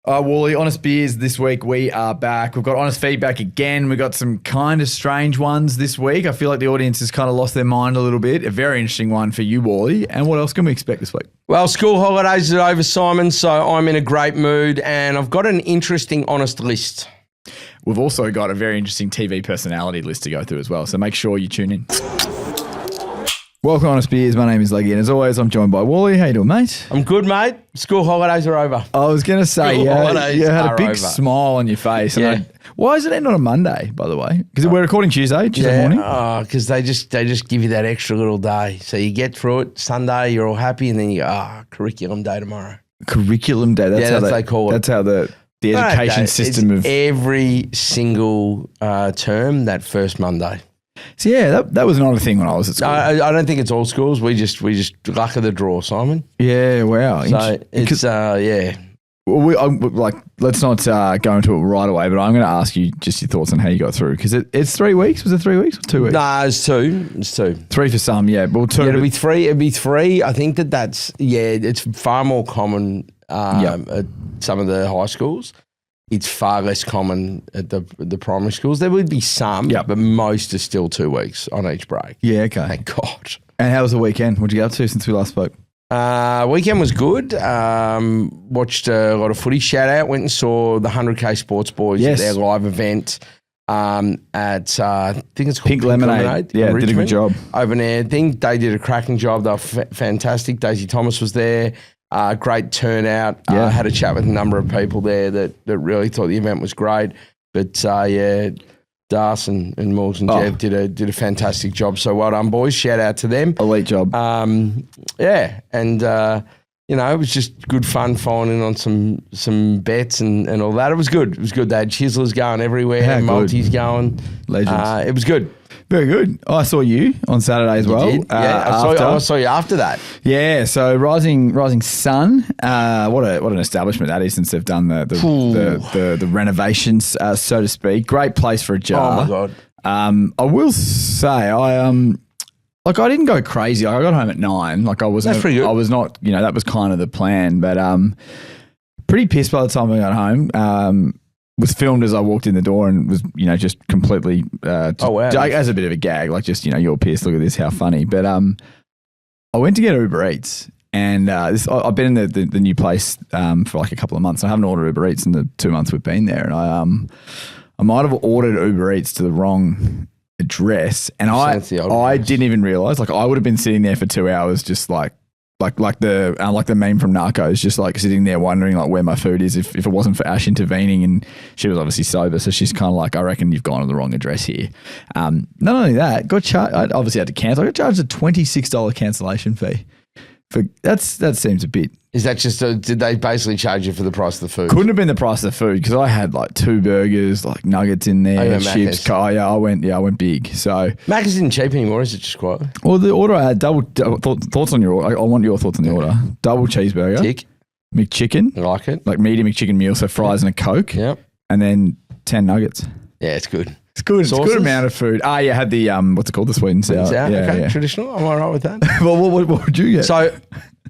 Wally, Honest Beers this week. We are back. We've got honest feedback again. We've got some kind of strange ones this week. I feel like the audience has kind of lost their mind a little bit. A very interesting one for you, Wally. And what else can we expect this week? Well, school holidays are over, Simon, so I'm in a great mood and I've got an interesting honest list. We've also got a very interesting TV personality list to go through as well, so make sure you tune in. Welcome, Honest Beers. My name is Leggy, and as always, I'm joined by Wally. How you doing, mate? I'm good, mate. School holidays are over. I was going to say, you had a big over. smile on your face. Yeah. Why is it end on a Monday, by the way? Because we're recording Tuesday morning. Because they just give you that extra little day. So you get through it, Sunday, you're all happy, and then you go, curriculum day tomorrow. Curriculum day. That's how they call it. That's how the education system of every single term that first Monday. So yeah, that was another thing when I was at school. I don't think it's all schools. We just luck of the draw, Simon. Yeah, wow. So it's yeah. Well, let's not go into it right away, but I'm going to ask you just your thoughts on how you got through, because it's 3 weeks. Was it 3 weeks or 2 weeks? No, it's two. It's two. 3 for some, yeah. Well, 2. Yeah, it'd be three. It'd be 3. I think that's it's far more common at some of the high schools. It's far less common at the primary schools. There would be some, but most are still 2 weeks on each break. Yeah, okay. Thank God. And how was the weekend? What did you get up to since we last spoke? Weekend was good. Watched a lot of footy. Shout out. Went and saw the 100K Sports Boys at their live event at I think it's called Pink Lemonade. Yeah, Richmond. Did a good job. Open air thing. They did a cracking job. They were fantastic. Daisy Thomas was there. Great turnout. Had a chat with a number of people there that really thought the event was great. But Das and Morgs and Jeff did a fantastic job. So well done, boys. Shout out to them. Elite job. And it was just good fun following in on some bets and all that. It was good. It was good. They had chiselers going everywhere, multis going. Legends. It was good. Very good. I saw you on Saturday as well. Did? I saw you after that. Yeah, so Rising Sun. What an establishment that is since they've done the renovations, so to speak. Great place for a jar. Oh my God. I will say I didn't go crazy. I got home at 9. That's pretty good. I was not. That was kind of the plan, but pretty pissed by the time I got home. Was filmed as I walked in the door and was, just completely, as a bit of a gag, you're pissed, look at this, how funny. But I went to get Uber Eats and I've been in the new place for a couple of months. I haven't ordered Uber Eats in the 2 months we've been there. And I might have ordered Uber Eats to the wrong address. And I didn't even realise, I would have been sitting there for 2 hours just like the meme from Narcos, just sitting there wondering where my food is if it wasn't for Ash intervening, and she was obviously sober, so she's kind of I reckon you've gone to the wrong address here. Not only that, I obviously had to cancel. I got charged a $26 cancellation fee. That seems a bit. Is that just did they basically charge you for the price of the food? Couldn't have been the price of the food because I had 2 burgers, nuggets in there, chips. I went big. So Macca's isn't cheap anymore, is it just quite? Well, the order I had thoughts on your order. I want your thoughts on the order. Double cheeseburger, tick, McChicken, I like it, medium McChicken meal, so fries and a Coke. Yep, and then 10 nuggets. Yeah, it's good. It's good. Sauces? It's a good amount of food. I had the what's it called? The sweet and sour. Yeah, traditional. Am I right with that? Well, what would you get? So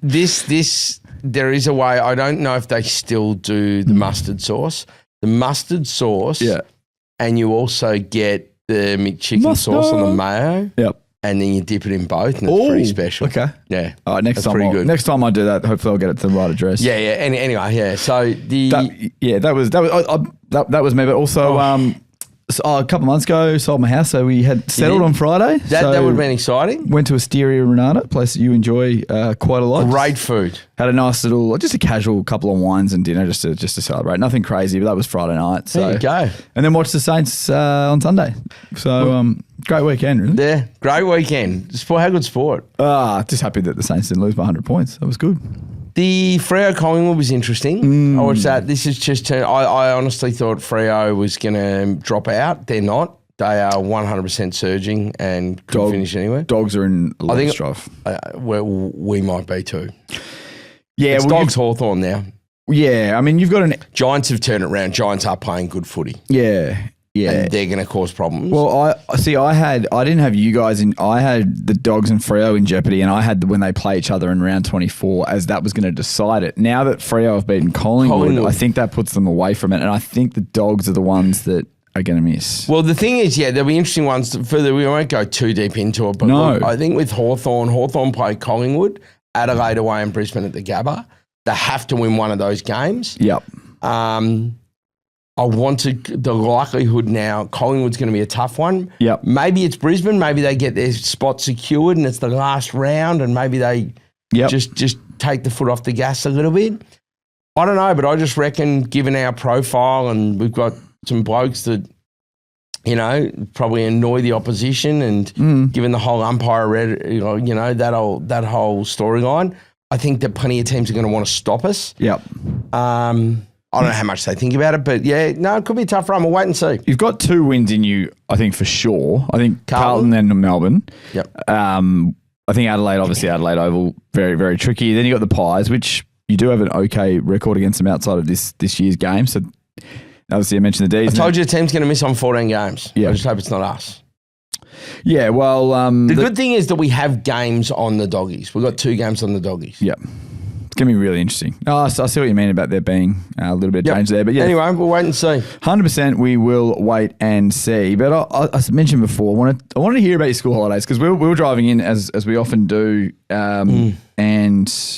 this there is a way. I don't know if they still do the mustard sauce. The mustard sauce. Yeah. And you also get the McChicken sauce on the mayo. Yep. And then you dip it in both, and it's pretty special. Okay. Yeah. All right. Next time I do that, hopefully I'll get it to the right address. Yeah. Yeah. Anyway, yeah. So that was me, but also a couple of months ago, sold my house, so we had settled on Friday. That would have been exciting. Went to Asteria Renata, a place that you enjoy quite a lot. Great food. Had a nice little, just a casual couple of wines and dinner just to celebrate. Nothing crazy, but that was Friday night. So. There you go. And then watched the Saints on Sunday. So great weekend, really. Yeah, great weekend. Sport, how good sport? Just happy that the Saints didn't lose by 100 points. That was good. The Freo Collingwood was interesting. I watched that. This is just, I honestly thought Freo was going to drop out. They're not. They are 100% surging and couldn't finish anywhere. Dogs are in a lot of strife. We might be too. Yeah, it's Dogs Hawthorn now. Yeah, I mean, you've got Giants have turned it around. Giants are playing good footy. Yeah. Yeah. And they're going to cause problems. Well, I didn't have you guys in. I had the Dogs and Freo in jeopardy, and I had when they play each other in round 24 as that was going to decide it. Now that Freo have beaten Collingwood, I think that puts them away from it, and I think the Dogs are the ones that are going to miss. Well, the thing is, there'll be interesting ones. Further, we won't go too deep into it, but no. I think with Hawthorn play Collingwood, Adelaide away, and Brisbane at the Gabba. They have to win one of those games. Yep. I want the likelihood now, Collingwood's going to be a tough one. Yep. Maybe it's Brisbane. Maybe they get their spot secured and it's the last round and maybe they just take the foot off the gas a little bit. I don't know, but I just reckon given our profile and we've got some blokes that, probably annoy the opposition and given the whole umpire that whole storyline, I think that plenty of teams are going to want to stop us. Yep. I don't know how much they think about it, but it could be a tough run. We'll wait and see. You've got 2 wins in you, I think, for sure. I think Carlton and Melbourne. Yep. I think Adelaide Oval, very, very tricky. Then you got the Pies, which you do have an okay record against them outside of this year's game. So obviously I mentioned the D's. I told you the team's going to miss on 14 games. Yeah. I just hope it's not us. Yeah, well... the good thing is that we have games on the Doggies. We've got 2 games on the Doggies. Yeah. It's going to be really interesting. I see what you mean about there being a little bit of change there. But yeah. Anyway, we'll wait and see. 100% we will wait and see. But I mentioned before, I wanted to hear about your school holidays because we were driving in as we often do and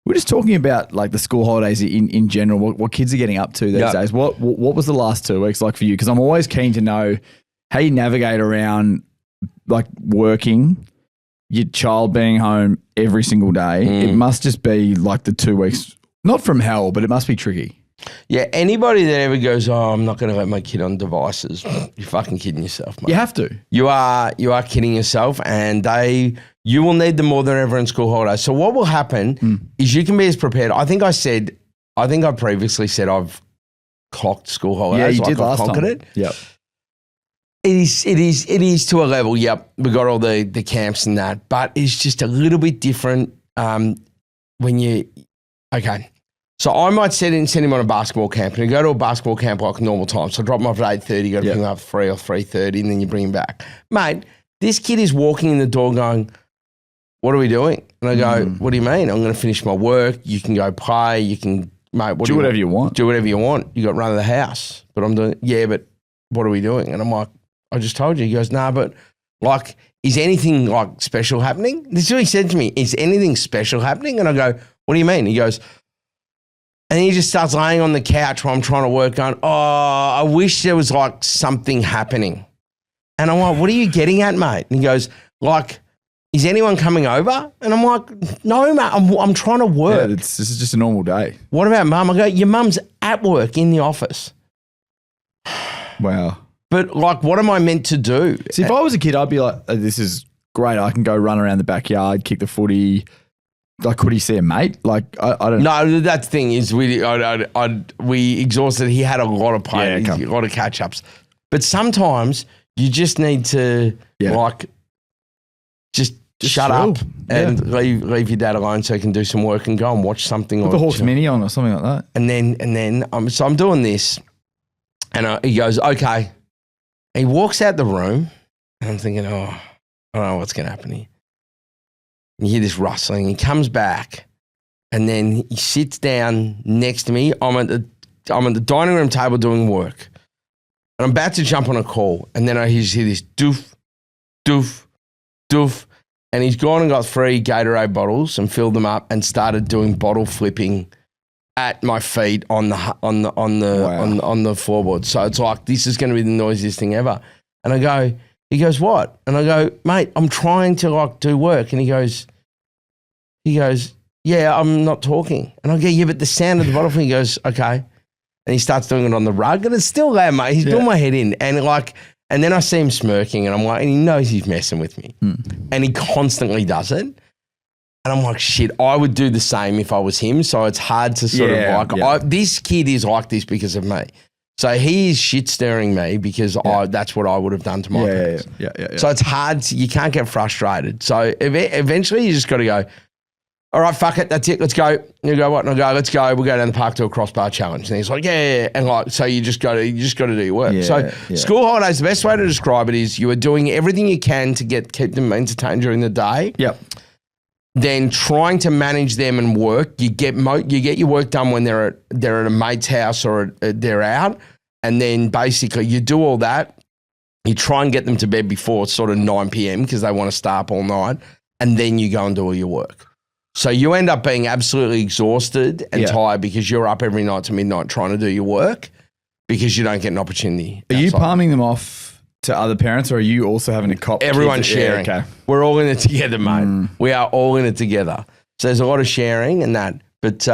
we're just talking about like the school holidays in general, what kids are getting up to these days. What was the last 2 weeks like for you? Because I'm always keen to know how you navigate around like working, your child being home every single day. It must just be like the 2 weeks, not from hell, but it must be tricky. Yeah, anybody that ever goes, I'm not going to let my kid on devices, you're fucking kidding yourself, mate. You have to. You are kidding yourself, and you will need them more than ever in school holidays. So what will happen is you can be as prepared. I think I previously said I've clocked school holidays. Yeah, you did last time. It. Yep. It is to a level. Yep, we got all the camps and that, but it's just a little bit different when you. Okay, so I might send him on a basketball camp, and you go to a basketball camp like normal time. So drop him off at 8:30, got to pick him up at 3 or 3:30, and then you bring him back, mate. This kid is walking in the door going, "What are we doing?" And I go, "What do you mean? I'm going to finish my work. You can go play. You can, mate. Do whatever you want. Do whatever you want. You got run of the house." But I'm doing, but what are we doing? And I'm like, I just told you. He goes, nah, but like, is anything like special happening? This is what he said to me. Is anything special happening? And I go, what do you mean? He goes, and he just starts laying on the couch while I'm trying to work going, I wish there was like something happening. And I'm like, what are you getting at, mate? And he goes, like, is anyone coming over? And I'm like, no, mate, I'm trying to work. Yeah, this is just a normal day. What about mum? I go, your mum's at work in the office. Wow. But like, what am I meant to do? See, if I was a kid, I'd be like, this is great. I can go run around the backyard, kick the footy. Like, could he see a mate? Like, I don't know. No, that thing is we exhausted. He had a lot of play, a lot of catch-ups. But sometimes you just need to like just shut up and leave your dad alone so he can do some work and go and watch something. Put the Hawks Mini on or something like that. And then I'm doing this and he goes, okay. He walks out the room and I'm thinking, I don't know what's going to happen here. And you hear this rustling. He comes back and then he sits down next to me. I'm at the dining room table doing work. And I'm about to jump on a call. And then I just hear this doof, doof, doof. And he's gone and got 3 Gatorade bottles and filled them up and started doing bottle flipping at my feet on the floorboard. So it's like, this is going to be the noisiest thing ever. And he goes, what? And I go, mate, I'm trying to like do work. And he goes, yeah, I'm not talking. And I go, yeah, but the sound of the bottle thing, he goes, okay. And he starts doing it on the rug and it's still there, mate. He's doing my head in. And then I see him smirking and I'm like, and he knows he's messing with me. And he constantly does it. And I'm like, shit, I would do the same if I was him. So it's hard to sort of like, this kid is like this because of me. So he is shit staring me because that's what I would have done to my parents. Yeah. So it's hard. You can't get frustrated. So eventually you just got to go, all right, fuck it, that's it, let's go. You go, what? And I go, let's go. We'll go down the park to a crossbar challenge. And he's like, yeah. And like, so you just got to do your work. School holidays, the best way to describe it is you are doing everything you can to keep them entertained during the day. Yep. Then trying to manage them and work. You get your work done when they're at a mate's house or they're out. And then basically you do all that. You try and get them to bed before it's sort of 9 p.m. because they want to stay up all night. And then you go and do all your work. So you end up being absolutely exhausted and tired because you're up every night to midnight trying to do your work because you don't get an opportunity. Are you palming them off to other parents or are you also having a cop? Everyone's sharing. Yeah, okay. We're all in it together, mate. We are all in it together. So there's a lot of sharing and that. But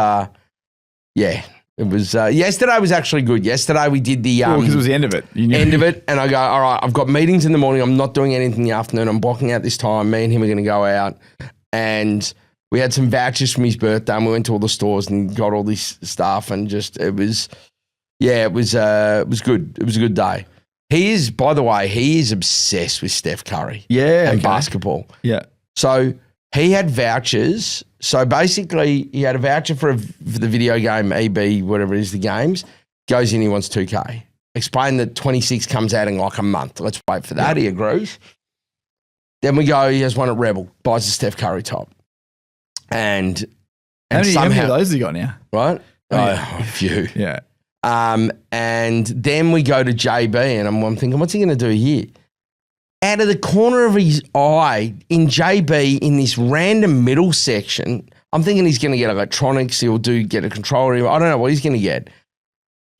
it was yesterday was actually good. Yesterday we did the because it was the end of it. End of it, and I go, all right, I've got meetings in the morning. I'm not doing anything in the afternoon. I'm blocking out this time. Me and him are going to go out, and we had some vouchers from his birthday, and we went to all the stores and got all this stuff, and just it was good. It was a good day. He is, by the way, obsessed with Steph Curry. Yeah, and basketball. Yeah. So he had vouchers. So basically, he had a voucher for the video game EB, whatever it is, the games. Goes in, he wants 2K. Explain that 26 comes out in like a month. Let's wait for that. He agrees. Then we go, he has one at Rebel, buys a Steph Curry top. And how many of those have you got now? Right? A few. Yeah. And then we go to JB, and I'm thinking, what's he going to do here? Out of the corner of his eye, in JB, in this random middle section, I'm thinking he's going to get electronics. He'll get a controller. I don't know what he's going to get.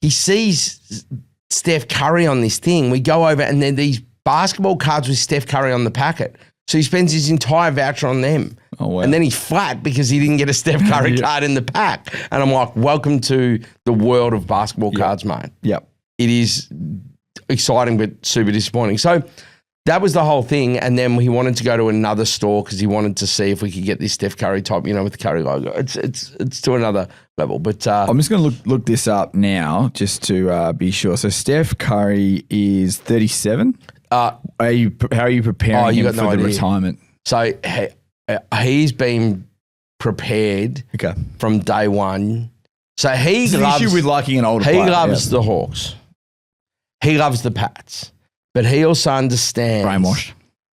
He sees Steph Curry on this thing. We go over, and then these basketball cards with Steph Curry on the packet. So he spends his entire voucher on them. Oh, wow. And then he's flat because he didn't get a Steph Curry card in the pack. And I'm like, welcome to the world of basketball cards, mate. Yep. It is exciting but super disappointing. So that was the whole thing. And then he wanted to go to another store because he wanted to see if we could get this Steph Curry top, with the Curry logo. It's to another level. But I'm just going to look this up now just to be sure. So Steph Curry is 37. How are you preparing him for the retirement? So he's been prepared from day one. So he loves the issue with liking an older player. He loves the Hawks. He loves the Pats. But he also understands. Brainwashed.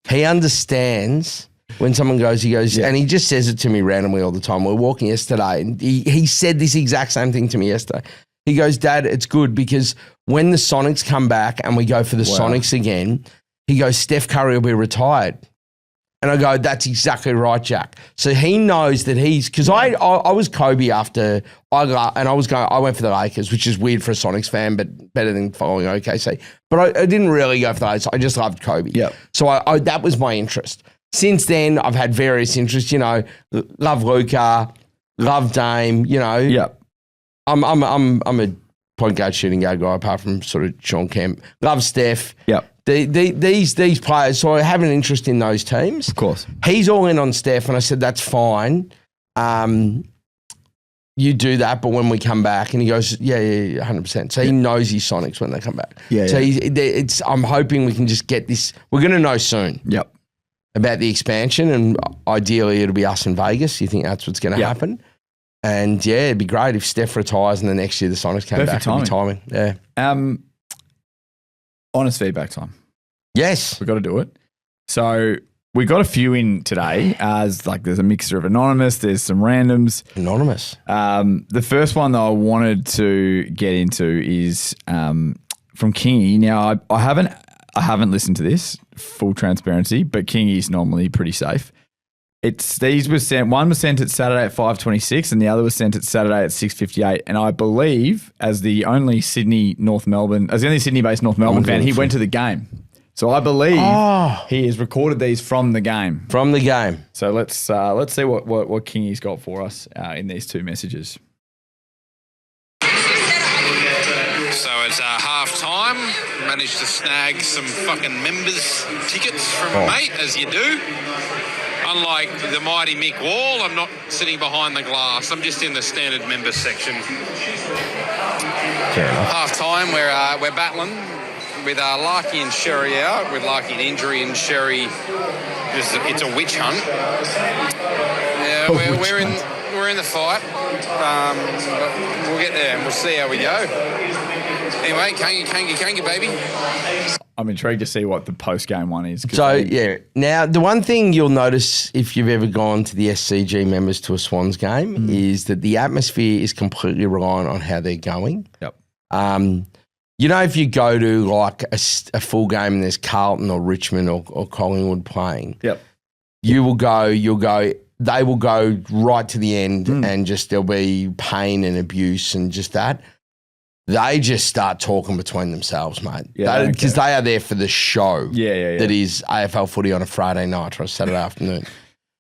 He understands when someone goes, and he just says it to me randomly all the time. We were walking yesterday, and he said this exact same thing to me yesterday. He goes, Dad, it's good because when the Sonics come back and we go for the Sonics again, he goes, Steph Curry will be retired. And I go, that's exactly right, Jack. So he knows that because I was Kobe after I went for the Lakers, which is weird for a Sonics fan, but better than following OKC. But I didn't really go for the Lakers. I just loved Kobe. Yep. So that was my interest. Since then, I've had various interests, love Luka, love Dame, Yep. I'm a point guard, shooting guard guy, apart from sort of Sean Kemp. Love Steph. Yep. These players, so I have an interest in those teams. Of course. He's all in on Steph, and I said, that's fine. You do that, but when we come back, and he goes, yeah, 100%. So he knows his Sonics when they come back. Yeah. So I'm hoping we can just get this. We're going to know soon. Yep. About the expansion, and ideally it'll be us in Vegas. You think that's what's going to happen? And yeah, it'd be great if Steph retires and the next year the Sonics came back. Perfect timing. Yeah. Honest feedback time. Yes. We've got to do it. So we got a few in today as there's a mixture of anonymous, there's some randoms. Anonymous. The first one that I wanted to get into is from Kingy. Now I haven't listened to this, full transparency, but Kingy's normally pretty safe. These were sent. One was sent at Saturday at 5:26, and the other was sent at Saturday at 6:58. And I believe, as the only Sydney-based North Melbourne fan, he went to the game. So I believe he has recorded these from the game. From the game. So let's see what Kingy's got for us in these two messages. So it's half time. Managed to snag some fucking members tickets from a mate, as you do. Unlike the mighty Mick Wall, I'm not sitting behind the glass. I'm just in the standard members section. Half time, we're battling with Larky and Sherry out, with Larky an injury and Sherry it's a witch hunt. Yeah, we're we're in the fight. But we'll get there and we'll see how we go. Anyway, kangi, baby. I'm intrigued to see what the post-game one is. So, yeah. Now, the one thing you'll notice if you've ever gone to the SCG members to a Swans game is that the atmosphere is completely reliant on how they're going. Yep. If you go to like a full game and there's Carlton or Richmond or Collingwood playing, yep, they will go right to the end and just there'll be pain and abuse and just that. They just start talking between themselves, mate. Yeah, because they are there for the show. Yeah. That is AFL footy on a Friday night or a Saturday afternoon.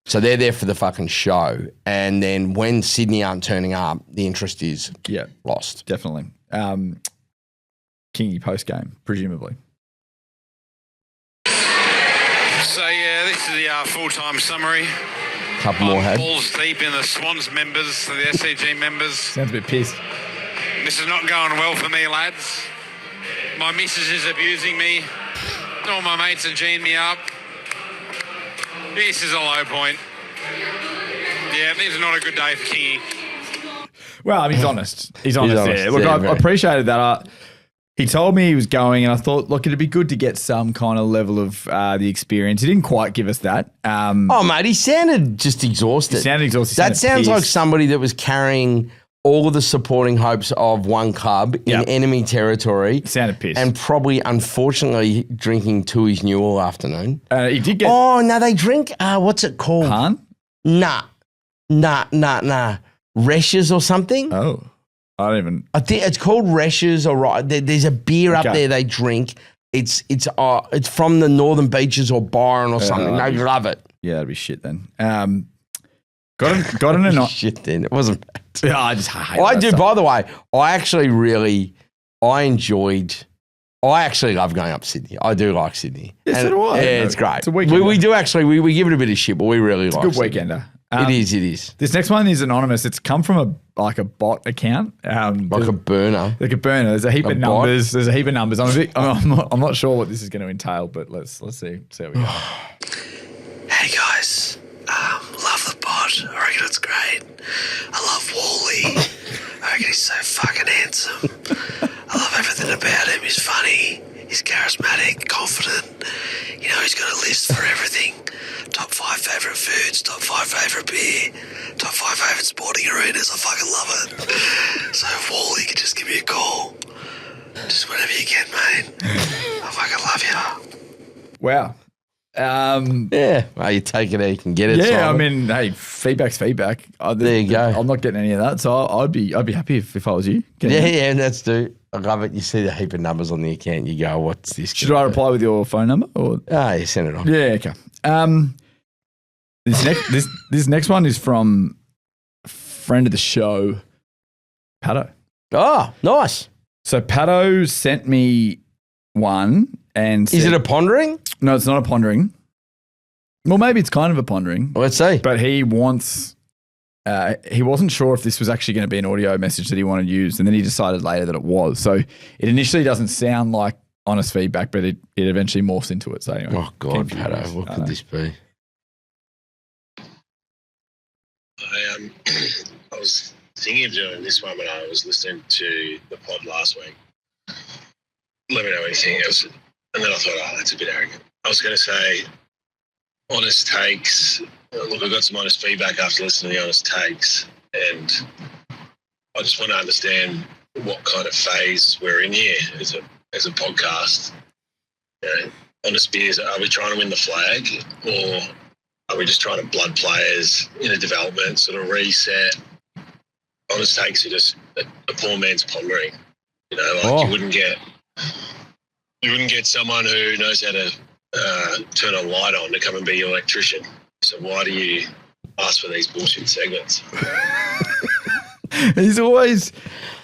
So they're there for the fucking show. And then when Sydney aren't turning up, the interest is lost. Definitely. Kingy post game, presumably. So this is the full-time summary. Couple more head. Balls deep in the Swans members, the SCG members. Sounds a bit pissed. This is not going well for me, lads. My missus is abusing me. All my mates are G'ing me up. This is a low point. Yeah, this is not a good day for Kingy. Well, I mean, he's honest. He's honest there. Look, yeah, I appreciated that. He told me he was going, and I thought, look, it'd be good to get some kind of level of the experience. He didn't quite give us that. Mate, he sounded just exhausted. That sounds like somebody that was carrying all of the supporting hopes of one club in enemy territory. Sounded pissed. And probably, unfortunately, drinking Tui's New all afternoon. He did get... Oh, no, they drink... what's it called? Han? Nah. Reshes or something? Oh. I think it's called Reshes or there's a beer up there they drink. It's from the Northern Beaches or Byron or something. They love it. Yeah, that'd be shit then. Got an shit then. It wasn't bad. Yeah, I just hate I do, stuff. by the way, I actually love going up Sydney. I do like Sydney. Yeah, so do I. Yeah, it's great. It's a weekender. We do actually, we give it a bit of shit, but we really like it. It's a good weekender. It is. This next one is anonymous. It's come from a bot account. Like a burner. There's a heap of numbers. There's a heap of numbers. I'm not sure what this is going to entail, but let's see how we go. Hey guys, love the pod. I reckon it's great. I love Walley. I reckon he's so fucking handsome. I love everything about him. He's funny. He's charismatic, confident. He's got a list for everything. Top 5 favourite foods, top 5 favourite beer, top 5 favourite sporting arenas. I fucking love it. So if Wally could just give me a call, just whenever you can, mate. I fucking love you. Wow. Yeah. Well, you take it how you can get it. Yeah, Simon. I mean, hey, feedback's feedback. There you go. I'm not getting any of that, so I'd be happy if I was you. Yeah, that's do. I love it. You see the heap of numbers on the account, you go, what's this? Should I reply with your phone number? Or? You send it on. Yeah, okay. This next one is from a friend of the show, Patto. Oh, nice. So Patto sent me one and is it a pondering? No, it's not a pondering. Well, maybe it's kind of a pondering. Well, let's see. But he wants... he wasn't sure if this was actually going to be an audio message that he wanted to use, and then he decided later that it was. So it initially doesn't sound like honest feedback, but it eventually morphs into it. So anyway, oh God, Patto, what could this be? I was thinking of doing this one when I was listening to the pod last week. Let me know anything else, and then I thought, that's a bit arrogant. I was going to say honest takes. Look, I got some honest feedback after listening to the honest takes, and I just want to understand what kind of phase we're in here as a podcast. Honest beers, are we trying to win the flag, or are we just trying to blood players in a development sort of reset? Honest takes are just a poor man's pondering. You wouldn't get someone who knows how to turn a light on to come and be your electrician. So why do you ask for these bullshit segments? He's always...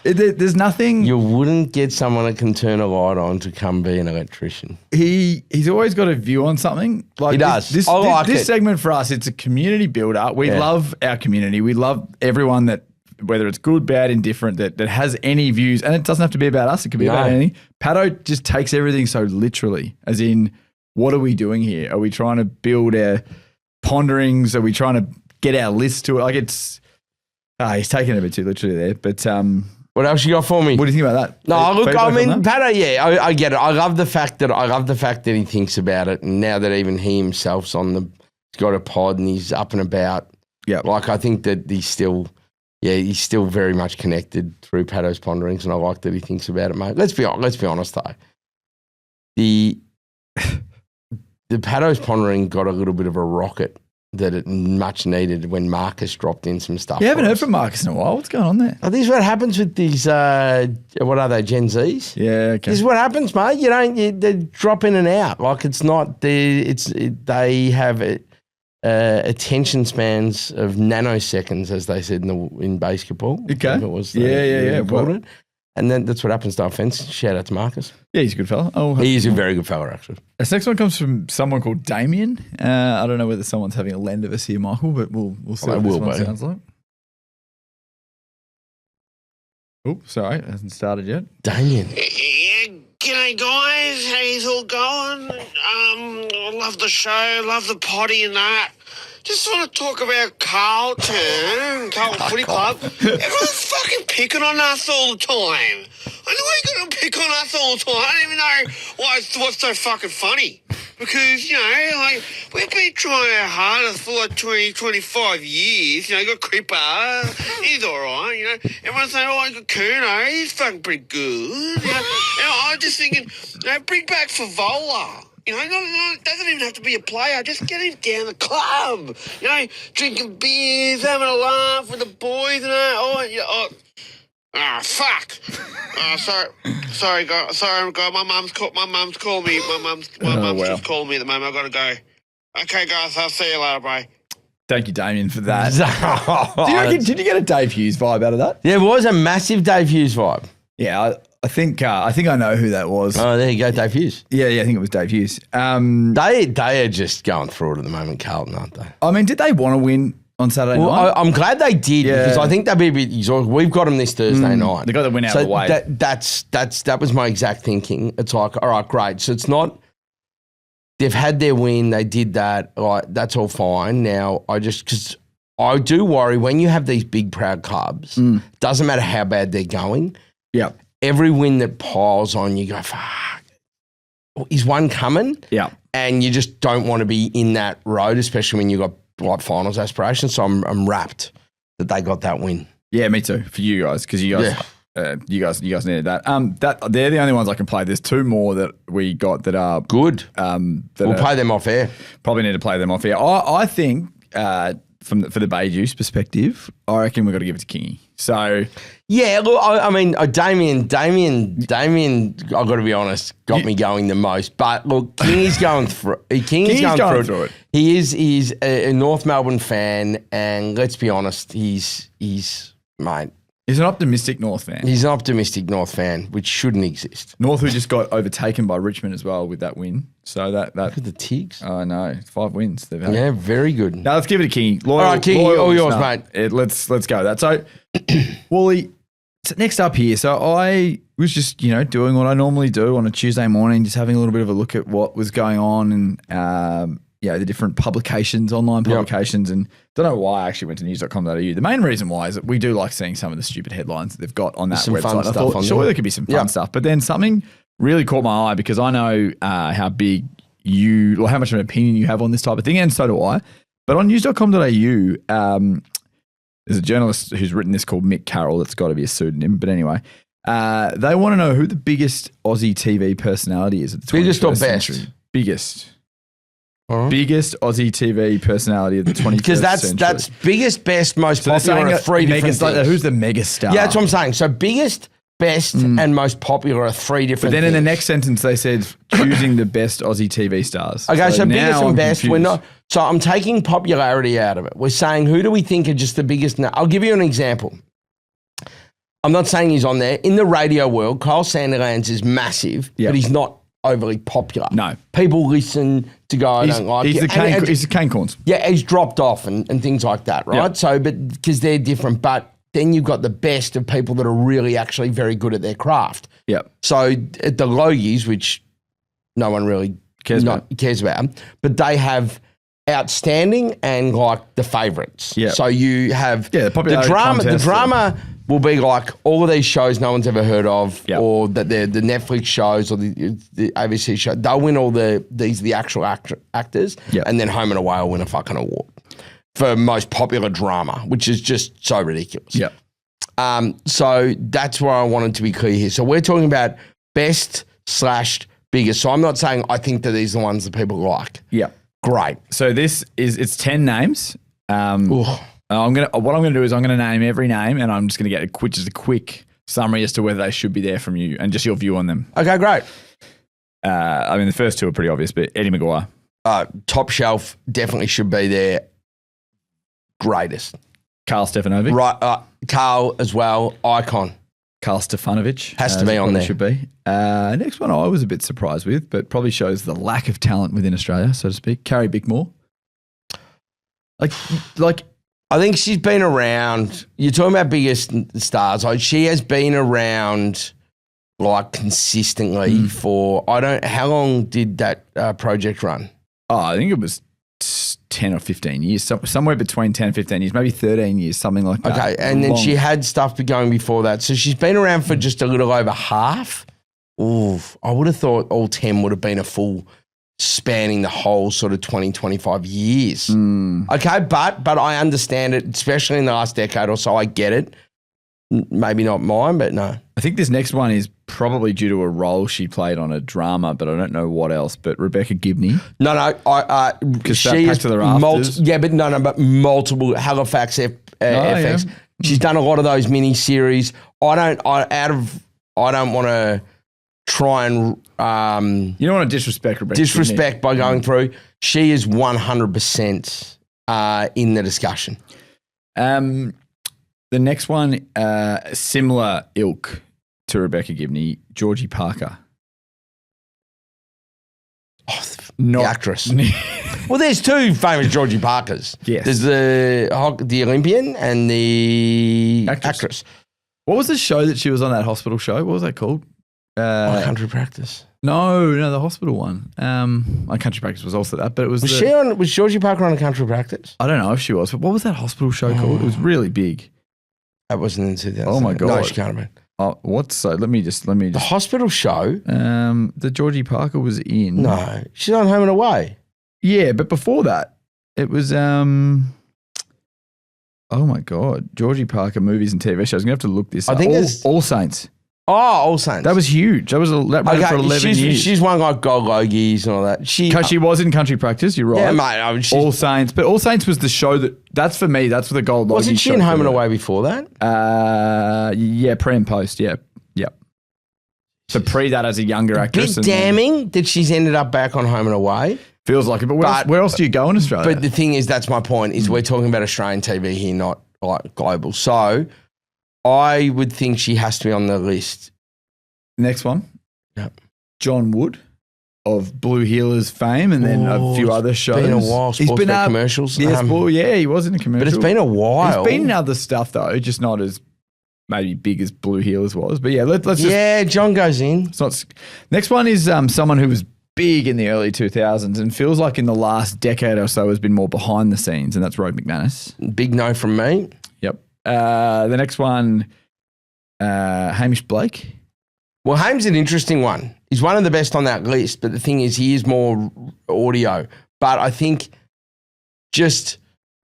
There's nothing... You wouldn't get someone that can turn a light on to come be an electrician. He's always got a view on something. Like he does. This segment for us, it's a community builder. We love our community. We love everyone that, whether it's good, bad, indifferent, that has any views. And it doesn't have to be about us. It could be about anything. Patto just takes everything so literally, as in, what are we doing here? Are we trying to build our... ponderings? Are we trying to get our list to it. Like it's, he's taking it a bit too literally there. But what else you got for me? what do you think about that? No, look, I mean, Patto, I get it. I love the fact that he thinks about it, and now that even he himself's he's got a pod and he's up and about. Yeah, like I think that he's still very much connected through Patto's Ponderings, and I like that he thinks about it, mate. Let's be honest though. The Patto's Pondering got a little bit of a rocket that it much needed when Marcus dropped in some stuff. You haven't heard from Marcus in a while. What's going on there? Oh, this is what happens with these, what are they, Gen Zs? Yeah, okay. This is what happens, mate. They drop in and out. Like it's not, they have attention spans of nanoseconds, as they said in basketball. Okay. It was yeah. Well, and then that's what happens to our offense. Shout out to Marcus. Yeah, he's a good fella. He is a very good fella, actually. This next one comes from someone called Damien. I don't know whether someone's having a lend of us here, Michael, but we'll see what this one sounds like. Oh, sorry, it hasn't started yet. Damien. Yeah, g'day guys, how's all going? I love the show, love the potty and that. Just want to talk about Carlton Footy Club. Everyone's fucking picking on us all the time. I know you're going to pick on us all the time. I don't even know what's so fucking funny. Because, we've been trying our hardest for like 20, 25 years. You got Cripper, he's all right, Everyone's saying, you got Kerno, he's fucking pretty good. I'm just thinking, bring back Favola. It doesn't even have to be a player. Just get him down the club. Drinking beers, having a laugh with the boys and that. Fuck. Sorry, guys. My mum's calling me. My mum's just calling me at the moment. I've got to go. Okay, guys. I'll see you later, bro. Thank you, Damien, for that. Did you get a Dave Hughes vibe out of that? There was a massive Dave Hughes vibe. Yeah, I think I know who that was. Oh, there you go, Dave Hughes. Yeah, I think it was Dave Hughes. They are just going through it at the moment, Carlton, aren't they? I mean, did they want to win on Saturday night? I'm glad they did because I think they'll be a bit exhausted. We've got them this Thursday night. They got the win out of the way. That was my exact thinking. It's like, all right, great. So it's not. They've had their win. They did that. Like that's all fine. Now because I do worry when you have these big proud clubs. Doesn't matter how bad they're going. Yeah. Every win that piles on, you go, fuck, is one coming? Yeah. And you just don't want to be in that road, especially when you've got like finals aspirations. So I'm rapt that they got that win. Yeah, me too. For you guys, because you guys needed that. They're the only ones I can play. There's two more that we got that are good. We'll play them off air. Probably need to play them off air. I think for the Bay Juice perspective, I reckon we've got to give it to Kingy. So yeah, look, I mean, Damien, I've got to be honest, got me going the most. But look, Kingy's going through. Kingy's going through it. He's a North Melbourne fan, and let's be honest, he's mate. He's an optimistic North fan. He's an optimistic North fan, which shouldn't exist. North, who just got overtaken by Richmond as well with that win. So that look at the Tigs. Oh no, 5 wins they've had. Yeah, very good. Now let's give it to Kingy. All right, Kingy, all yours, mate. Let's go with that. So, Wally, next up here. So I was just doing what I normally do on a Tuesday morning, just having a little bit of a look at what was going on and the different publications, online publications, and don't know why I actually went to news.com.au. The main reason why is that we do like seeing some of the stupid headlines that they've got on that website. I thought surely there could be some fun stuff, but then something really caught my eye because I know how big how much of an opinion you have on this type of thing, and so do I. But on news.com.au, there's a journalist who's written this called Mick Carroll. That's got to be a pseudonym, but anyway. They want to know who the biggest Aussie TV personality is at the 21st biggest or century. best? Biggest. Biggest Aussie TV personality of the 21st century. Because that's biggest, best, most popular are three different things. Who's the megastar? Yeah, that's what I'm saying. So biggest, best, and most popular are three different things. But then in the next sentence they said choosing the best Aussie TV stars. Okay, so biggest and best, we're not. So I'm taking popularity out of it. We're saying who do we think are just the biggest? I'll give you an example. I'm not saying he's on there. In the radio world, Kyle Sandilands is massive, but he's not overly popular. No. People listen to go, I don't like it. He's the cane corns. Yeah, he's dropped off and things like that, right? Yep. So, but because they're different, but then you've got the best of people that are really actually very good at their craft. Yep. So at the Logies, which no one really cares about, but they have outstanding and like the favourites. Yeah. So you have the popularity drama. The contest drama will be like all of these shows no one's ever heard of, Yep. or that they're the Netflix shows or the ABC show. They'll win all the actual actors, Yep. and then Home and Away will win a fucking award for most popular drama, which is just so ridiculous. Yep. So that's where I wanted to be clear here. So we're talking about best/biggest. So I'm not saying I think that these are the ones that people like. Yeah. Great. So it's 10 names. What I'm gonna do is I'm gonna name every name, and I'm just gonna get a quick summary as to whether they should be there from you, and just your view on them. Okay, great. I mean, the first two are pretty obvious, but Eddie Maguire, Top shelf, definitely should be there. Greatest. Karl Stefanovic, Right, Carl as well, icon. Karl Stefanovic Has to be on there. Should be. Next one I was a bit surprised with, but probably shows the lack of talent within Australia, so to speak. Carrie Bickmore. Like. I think she's been around. You're talking about biggest stars. Like she has been around like consistently for how long did that project run? Oh, I think it was 10 or 15 years, somewhere between 10 and 15 years, maybe 13 years, something like that. Okay, and then she had stuff going before that. So she's been around for just a little over half. Ooh, I would have thought all 10 would have been a full spanning the whole sort of 20, 25 years. Okay, but I understand it, especially in the last decade or so. I get it. Maybe not mine, but no. I think this next one is probably due to a role she played on a drama, but I don't know what else. But Rebecca Gibney. No, she is to the rafters. but multiple Halifax FX. Yeah. She's done a lot of those mini series. I don't want to try and you don't want to disrespect Rebecca. Disrespect by going through. She is 100% in the discussion. The next one, similar ilk to Rebecca Gibney, Georgie Parker. The actress. Well, there's two famous Georgie Parkers. Yes. There's the Olympian and the actress. What was the show that she was on, that hospital show? What was that called? Country Practice. No, the hospital one. My Country Practice was also that, but it was. Was Georgie Parker on a Country Practice? I don't know if she was, but what was that hospital show called? It was really big. That wasn't in 2000. Oh my God. No, she can't have been. Oh, let me just. The hospital show? The Georgie Parker was in. No, she's on Home and Away. Yeah, but before that, it was. Oh my God, Georgie Parker movies and TV shows. I'm gonna have to look this up. I think it's All Saints. Oh, All Saints. That was huge. That ran for 11 years. She's won like Gold Logies and all that. She was in Country Practice. You're right. Yeah, mate. All Saints, but All Saints was the show that's for me. That's for the Gold Logies. Wasn't she in Home and Away before that? Yeah, pre and post. Yeah. So pre that as a younger actress. Bit damning that she's ended up back on Home and Away. Feels like it, but where else do you go in Australia? But the thing is, that's my point. Is we're talking about Australian TV here, not like global. So I would think she has to be on the list. Next one. Yep. John Wood of Blue Heelers fame, and then a few other shows. It's been a while. He's been in commercials. Yes, he was in a commercial. But it's been a while. He's been in other stuff though, just not as maybe big as Blue Heelers was. But yeah, let's just. Yeah, John goes in. It's not. Next one is someone who was big in the early 2000s and feels like in the last decade or so has been more behind the scenes, and that's Rogue McManus. Big no from me. Yep. The next one, Hamish Blake. Well, Haim's an interesting one. He's one of the best on that list, but the thing is he is more audio. But I think just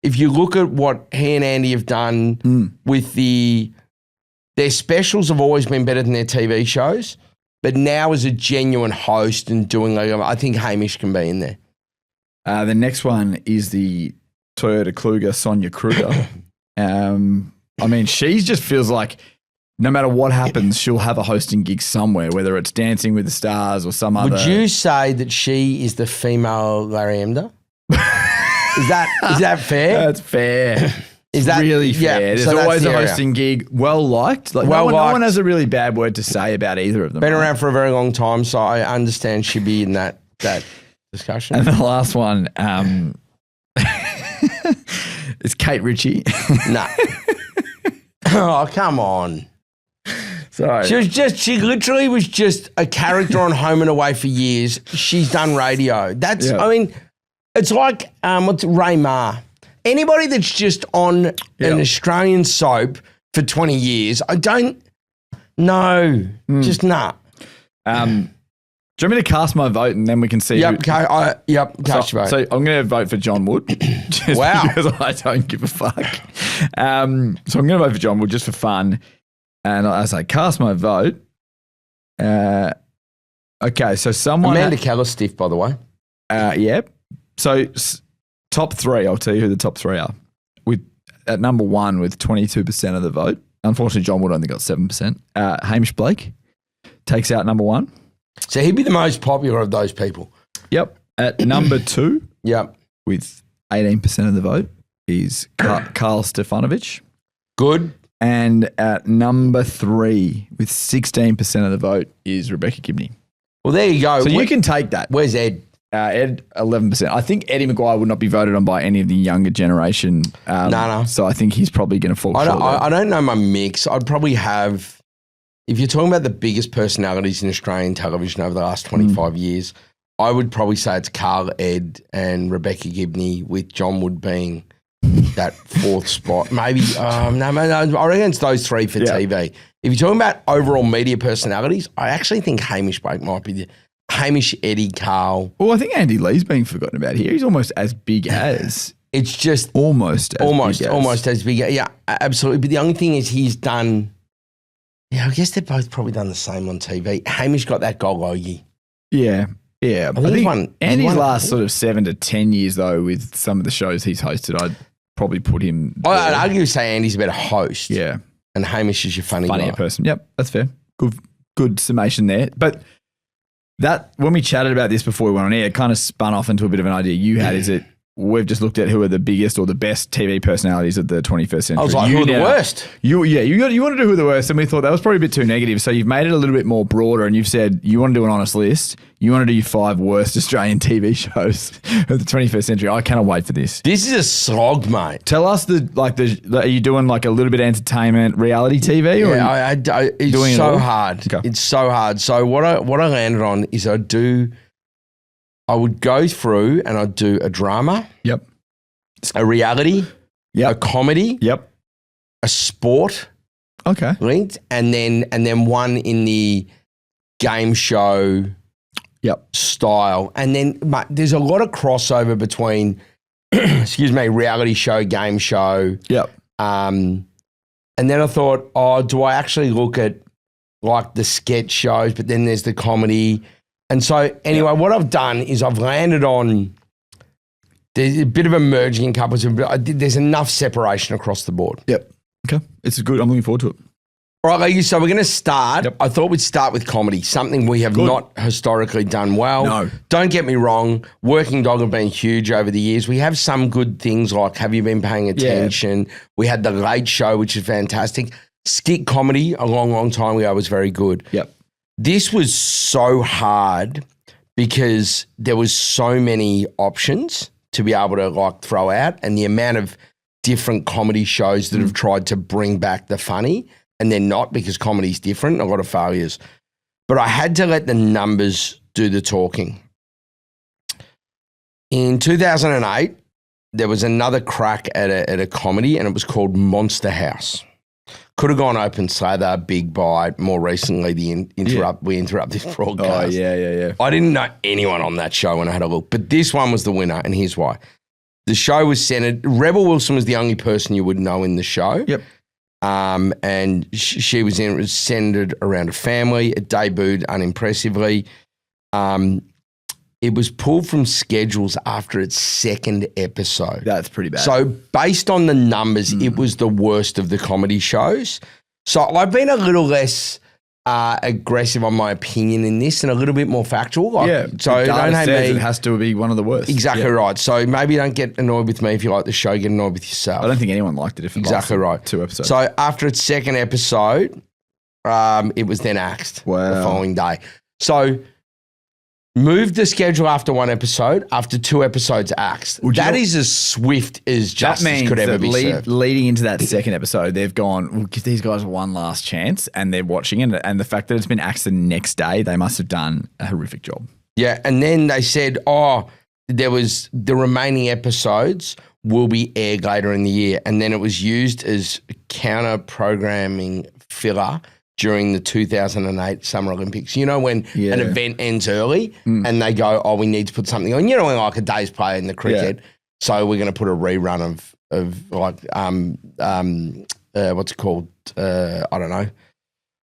if you look at what he and Andy have done with their specials have always been better than their TV shows, but now as a genuine host and doing I think Hamish can be in there. The next one is the Toyota Kluger, Sonia Kruger. I mean, she just feels like no matter what happens, she'll have a hosting gig somewhere, whether it's Dancing with the Stars or some other. Would you say that she is the female Larry Emder? Is that fair? That's fair. Is that really fair? Yeah, There's so always a hosting gig, well liked. Like no one has a really bad word to say about either of them. Been around for a very long time, so I understand she'd be in that discussion. And the last one is Kate Ritchie. No. Oh, come on. Sorry. She literally was just a character on Home and Away for years. She's done radio. I mean, It's like what's Ray Ma. Anybody that's just on an Australian soap for 20 years, I don't know. Just nah. Do you want me to cast my vote and then we can see? Cast your vote. So I'm going to vote for John Wood. Just because I don't give a fuck. So I'm going to vote for John Wood just for fun. And as I cast my vote, okay, so someone... Amanda Keller's stiff, by the way. Yeah. So top three, I'll tell you who the top three are. At number one with 22% of the vote. Unfortunately, John Wood only got 7%. Hamish Blake takes out number one. So he'd be the most popular of those people. Yep. At number two, with 18% of the vote, is Carl Stefanovic. Good. And at number three, with 16% of the vote, is Rebecca Gibney. Well, there you go. So you can take that. Where's Ed? Ed, 11%. I think Eddie Maguire would not be voted on by any of the younger generation. No. So I think he's probably going to fall short. I don't know my mix. I'd probably have, if you're talking about the biggest personalities in Australian television over the last 25 years, I would probably say it's Carl, Ed, and Rebecca Gibney, with John Wood being that fourth spot. Maybe, no, I reckon it's those three for TV. If you're talking about overall media personalities, I actually think Hamish Blake might be Hamish, Eddie, Carl. Well, I think Andy Lee's being forgotten about here. He's almost as big as. It's just almost as big. Yeah, absolutely. But the only thing is he's done. Yeah, I guess they've both probably done the same on TV. Hamish got that goal logie. Yeah. I think Andy's last sort of 7 to 10 years, though, with some of the shows he's hosted, I'd probably put him. I'd argue say Andy's a better host. Yeah. And Hamish is your funnier person. Yep, that's fair. Good summation there. But that, when we chatted about this before we went on air, it kind of spun off into a bit of an idea you had, is it we've just looked at who are the biggest or the best TV personalities of the 21st century. I was like, who are the worst? You wanted to do who are the worst, and we thought that was probably a bit too negative. So you've made it a little bit more broader, and you've said you want to do an honest list. You want to do your 5 worst Australian TV shows of the 21st century. I cannot wait for this. This is a slog, mate. Tell us are you doing like a little bit of entertainment, reality TV? Or it's doing so hard. Okay. It's so hard. So what I landed on is I would go through and I'd do a drama. Yep. A reality. Yep. A comedy. Yep. A sport. Okay. Linked. And then one in the game show style. And then there's a lot of crossover between reality show, game show. Yep. And then I thought, do I actually look at like the sketch shows, but then there's the comedy. And so anyway, what I've done is I've landed on, there's a bit of a merging in couples. There's enough separation across the board. Yep. Okay. It's good. I'm looking forward to it. All right, ladies, so we're going to start. Yep. I thought we'd start with comedy, something we have not historically done well. No. Don't get me wrong. Working Dog have been huge over the years. We have some good things like Have You Been Paying Attention? Yeah. We had The Late Show, which is fantastic. Skit comedy a long, long time ago was very good. Yep. This was so hard because there was so many options to be able to like throw out, and the amount of different comedy shows that have tried to bring back the funny, and they're not, because comedy's different, a lot of failures. But I had to let the numbers do the talking. In 2008, there was another crack at a comedy, and it was called Monster House. Could have gone Open Slather, Big Bite, more recently we interrupt this broadcast. Oh, yeah. I didn't know anyone on that show when I had a look, but this one was the winner, and here's why. The show was centered, Rebel Wilson was the only person you would know in the show. Yep. And she was in, it was centered around a family. It debuted unimpressively. It was pulled from schedules after its second episode. That's pretty bad. So based on the numbers, it was the worst of the comedy shows. So I've been a little less aggressive on my opinion in this and a little bit more factual. So don't hate me. It has to be one of the worst. Exactly right. So maybe don't get annoyed with me if you like the show. Get annoyed with yourself. I don't think anyone liked it if it lasted right. 2 episodes. So after its second episode, it was then axed the following day. So moved the schedule after 1 episode, after 2 episodes axed. That is as swift as justice could ever be served. Leading into that second episode, they've gone, we'll give these guys one last chance, and they're watching it. And the fact that it's been axed the next day, they must have done a horrific job. Yeah, and then they said, there was the remaining episodes will be aired later in the year. And then it was used as counter-programming filler during the 2008 Summer Olympics. You know when an event ends early and they go, oh, we need to put something on. You know, like a day's play in the cricket. Yeah. So we're going to put a rerun of like, what's it called? I don't know.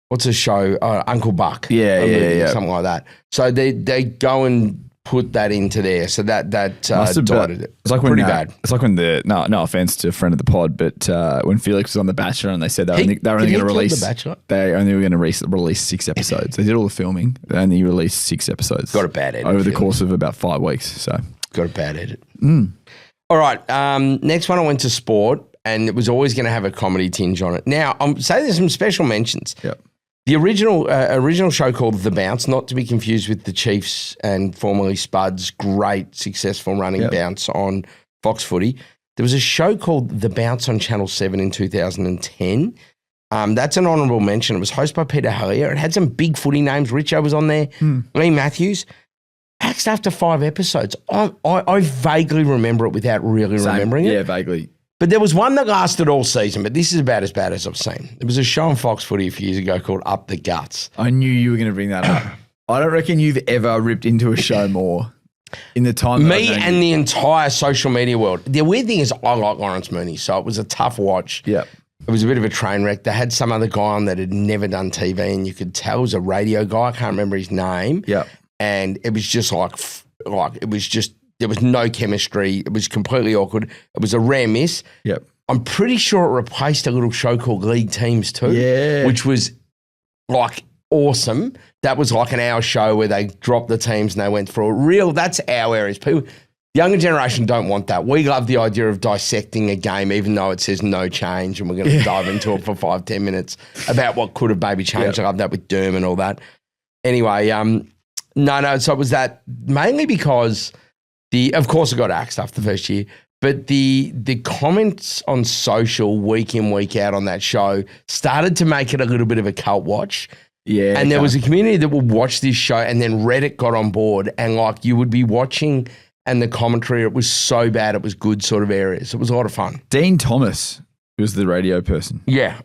What's a show? Uncle Buck. Yeah. Something like that. So they go and put that into there. So that dotted it. It's like pretty bad. It's like when no offense to a friend of the pod, but when Felix was on The Bachelor and they said they were only going to release, they only were going to release 6 episodes. They did all the filming. They only released 6 episodes. Got a bad edit. Over the course of about 5 weeks. So got a bad edit. All right. Next one I went to sport and it was always going to have a comedy tinge on it. Now, I'm saying there's some special mentions. Yep. The original show called The Bounce, not to be confused with the Chiefs and formerly Spud's great successful running bounce on Fox Footy. There was a show called The Bounce on Channel 7 in 2010. That's an honourable mention. It was hosted by Peter Hellier. It had some big footy names. Richo was on there. Lee Matthews. Axed after 5 episodes. I vaguely remember it without really remembering it. Yeah, vaguely. But there was one that lasted all season, but this is about as bad as I've seen. There was a show on Fox Footy a few years ago called Up the Guts. I knew you were going to bring that up. I don't reckon you've ever ripped into a show more in the time. Me and the entire social media world. The weird thing is I like Lawrence Mooney, so it was a tough watch. Yeah. It was a bit of a train wreck. They had some other guy on that had never done TV, and you could tell it was a radio guy. I can't remember his name. Yeah. And it was just like it was just, there was no chemistry. It was completely awkward. It was a rare miss. Yep. I'm pretty sure it replaced a little show called League Teams too. Yeah. Which was like awesome. That was like an hour show where they dropped the teams and they went through it. That's our areas. People, younger generation don't want that. We love the idea of dissecting a game, even though it says no change, and we're going to dive into it for 5-10 minutes about what could have maybe changed. Yep. I love that with Derm and all that. Anyway, no. So it was that mainly because of course, I got axed after the first year, but the comments on social week in, week out on that show started to make it a little bit of a cult watch. Yeah. And there was a community that would watch this show, and then Reddit got on board, and like you would be watching and the commentary, it was so bad it was good sort of areas. It was a lot of fun. Dean Thomas was the radio person. Yeah.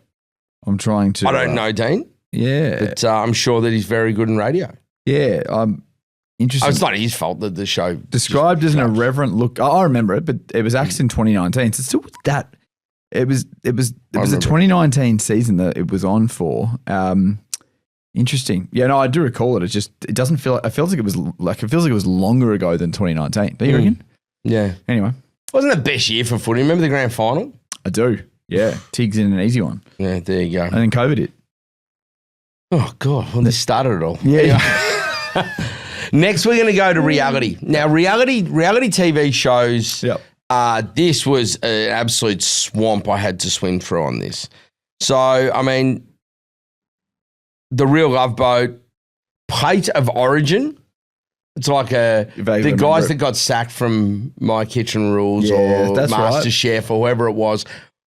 I'm trying to. I don't know Dean. Yeah. But I'm sure that he's very good in radio. Yeah. Interesting. Oh, it's not his fault that the show described as an irreverent look. I remember it, but it was axed in 2019. So still with that, it was a 2019 season that it was on for. Interesting. Yeah, no, I do recall it. It doesn't feel. It feels like it was longer ago than 2019. Do you reckon? Yeah. Anyway, wasn't the best year for footy. Remember the grand final? I do. Yeah, Tiggs in an easy one. Yeah, there you go. And then COVID hit. Oh God! Well, this started it all. Yeah. Next, we're going to go to reality. Now, reality TV shows, this was an absolute swamp I had to swim through on this. So, I mean, The Real Love Boat, Plate of Origin. It's like the guys that got sacked from My Kitchen Rules or Master Chef or whoever it was.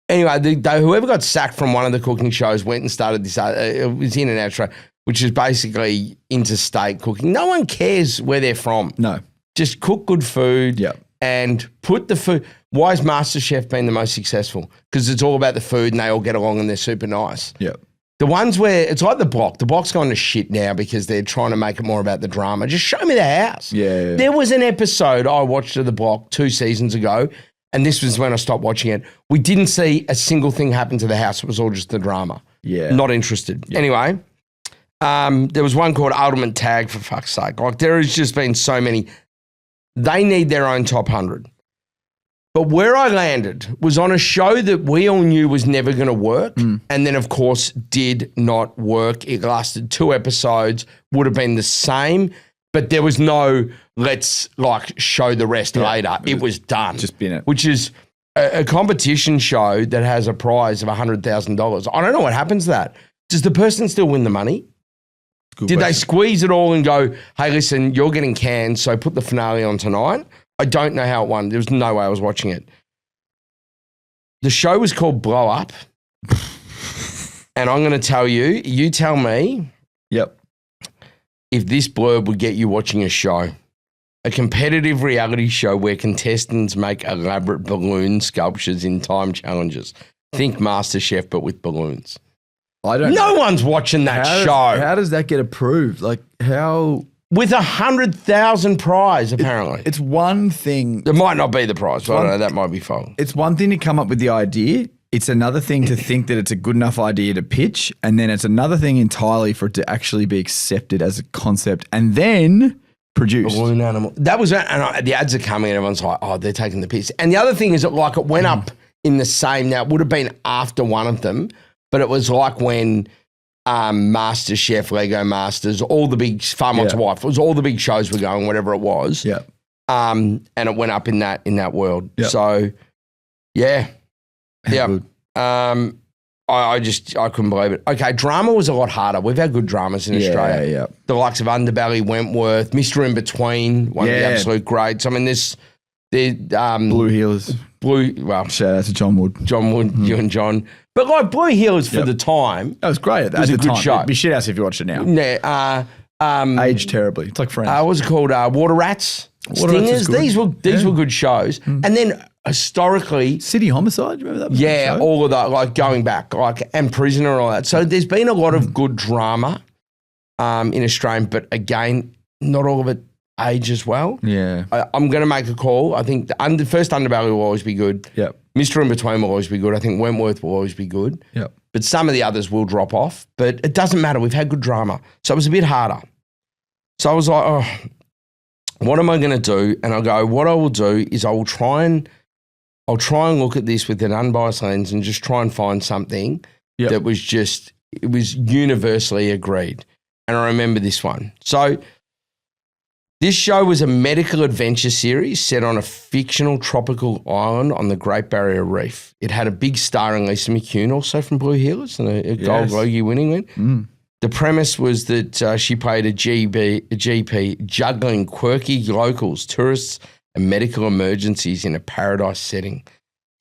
Anyway, whoever got sacked from one of the cooking shows went and started this. It was in and out show, which is basically interstate cooking. No one cares where they're from. No. Just cook good food and put the food. Why has MasterChef been the most successful? Because it's all about the food and they all get along and they're super nice. Yep. The ones where it's like The Block. The Block's gone to shit now because they're trying to make it more about the drama. Just show me the house. Yeah. There was an episode I watched of The Block 2 seasons ago, and this was when I stopped watching it. We didn't see a single thing happen to the house. It was all just the drama. Yeah. Not interested. Yeah. Anyway, there was one called Ultimate Tag, for fuck's sake. Like, there has just been so many. They need their own top 100. But where I landed was on a show that we all knew was never going to work, and then, of course, did not work. It lasted 2 episodes, would have been the same, but there was no let's, like, show the rest later. It was done. Just been it. Which is a competition show that has a prize of $100,000. I don't know what happens to that. Does the person still win the money? Did they squeeze it all and go, hey, listen, you're getting canned, so put the finale on tonight? I don't know how it won. There was no way I was watching it. The show was called Blow Up. And I'm going to tell you, you tell me if this blurb would get you watching a show. a competitive reality show where contestants make elaborate balloon sculptures in time challenges. Think MasterChef, but with balloons. No one's watching that show. How does that get approved? Like, how? With 100,000 prize, apparently. It's one thing. It might not be the prize, but I don't know, that might be fun. It's one thing to come up with the idea. It's another thing to think that it's a good enough idea to pitch. And then it's another thing entirely for it to actually be accepted as a concept and then produced. Balloon animal. That was, and the ads are coming and everyone's like, oh, they're taking the piss. And the other thing is that like it went up in the same, now it would have been after one of them, but it was like when MasterChef, Lego Masters, all the big, Farm Wants a Wife, it was all the big shows were going, whatever it was. Yeah. And it went up in that world. Yep. So, yeah. Yeah. I couldn't believe it. Okay, drama was a lot harder. We've had good dramas in Australia. Yeah. The likes of Underbelly, Wentworth, Mr. In Between, one of the absolute greats. I mean, Blue Heelers. Well, shout out to John Wood. You and John. But like Blue Heelers for the time. That was great at that. It was a good show. It'd be shit house if you watched it now. Yeah. Aged terribly. It's like Friends. What's it called? Water Rats. Stingers. These were good shows. And then historically, City Homicide, do you remember that? Yeah, all of that, like going back, like and Prisoner and all that. So there's been a lot of good drama in Australia, but again, not all of it ages well. Yeah. I'm going to make a call. I think the first Underbelly will always be good. Yep. Mr. In Between will always be good. I think Wentworth will always be good. Yep. But some of the others will drop off, but it doesn't matter. We've had good drama. So it was a bit harder. So I was like, oh, what am I going to do? And I go, what I will do is I'll try and look at this with an unbiased lens and just try and find something that was it was universally agreed. And I remember this one. So this show was a medical adventure series set on a fictional tropical island on the Great Barrier Reef. It had a big star in Lisa McCune, also from Blue Heelers, and a Gold Logie winning win. The premise was that she played a GP juggling quirky locals, tourists, and medical emergencies in a paradise setting.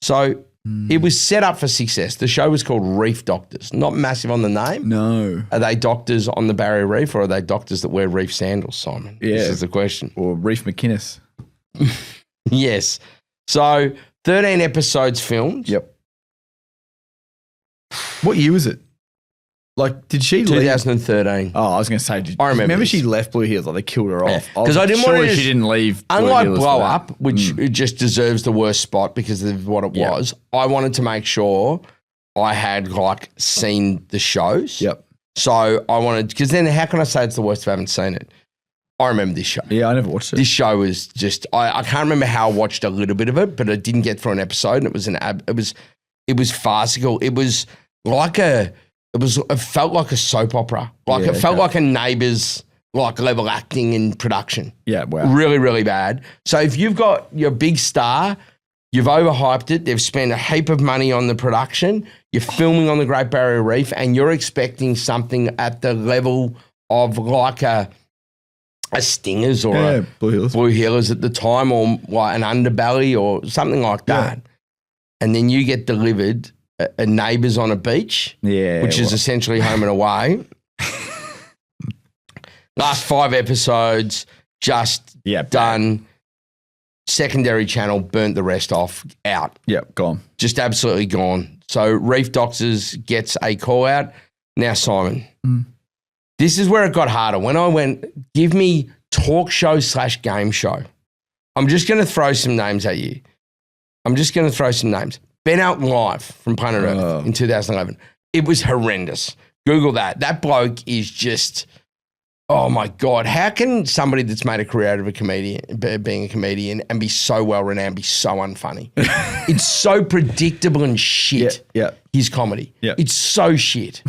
So it was set up for success. The show was called Reef Doctors. Not massive on the name. No. Are they doctors on the Barrier Reef or are they doctors that wear reef sandals, Simon? Yeah. This is the question. Or Reef McInnes. Yes. So 13 episodes filmed. Yep. What year was it? Like, did she 2013. Leave? Oh, I was going to say, I remember she left Blue Heelers, like they killed her off. Because I didn't want to she didn't leave Blue unlike Heelers Blow Up, which it just deserves the worst spot because of what it was, I wanted to make sure I had like seen the shows. Yep. So I wanted, because then how can I say it's the worst if I haven't seen it? I remember this show. Yeah, I never watched it. This show was just, I can't remember how I watched a little bit of it, but I didn't get through an episode and it was farcical. It was like it felt like a soap opera. Like it felt like a Neighbours like level acting in production. Yeah, wow. Really, really bad. So if you've got your big star, you've overhyped it, they've spent a heap of money on the production, you're filming on the Great Barrier Reef and you're expecting something at the level of like a Stingers or a Blue Heelers at the time or like an Underbelly or something like that. Yeah. And then you get delivered a Neighbours on a beach, which is essentially Home and Away. Last 5 episodes, just done. Secondary channel, burnt the rest off, out. Yep, gone. Just absolutely gone. So Reef Doctors gets a call out. Now, Simon, this is where it got harder. When I went, give me talk show / game show. I'm just going to throw some names at you. Ben Elton Live from Planet Earth in 2011. It was horrendous. Google that. That bloke is just, oh my God. How can somebody that's made a career out of being a comedian and be so well renowned be so unfunny? It's so predictable and shit. Yeah. His comedy. Yeah. It's so shit.